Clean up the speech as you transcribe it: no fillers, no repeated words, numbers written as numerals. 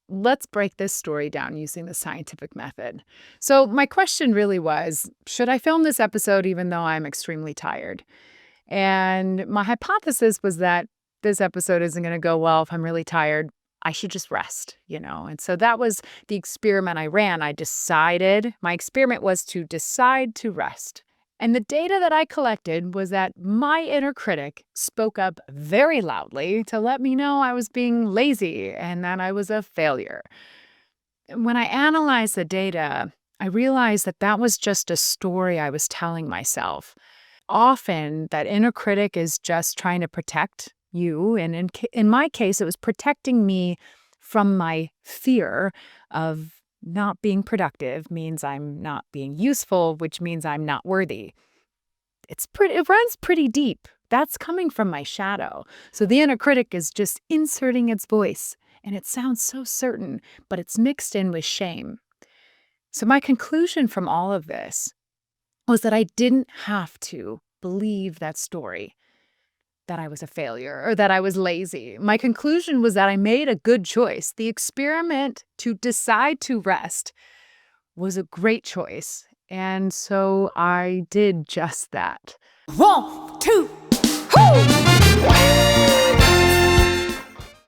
let's break this story down using the scientific method. So, my question really was, should I film this episode even though I'm extremely tired? And my hypothesis was that this episode isn't going to go well if I'm really tired. I should just rest. And so that was the experiment I ran. My experiment was to decide to rest. And the data that I collected was that my inner critic spoke up very loudly to let me know I was being lazy and that I was a failure. When I analyzed the data, I realized that that was just a story I was telling myself. Often, that inner critic is just trying to protect you. And in my case, it was protecting me from my fear of not being productive means I'm not being useful, which means I'm not worthy. It runs pretty deep. That's coming from my shadow. So the inner critic is just inserting its voice, and it sounds so certain, but it's mixed in with shame. So my conclusion from all of this was that I didn't have to believe that story, that I was a failure or that I was lazy. My conclusion was that I made a good choice. The experiment to decide to rest was a great choice. And so I did just that. 1, 2, whoo!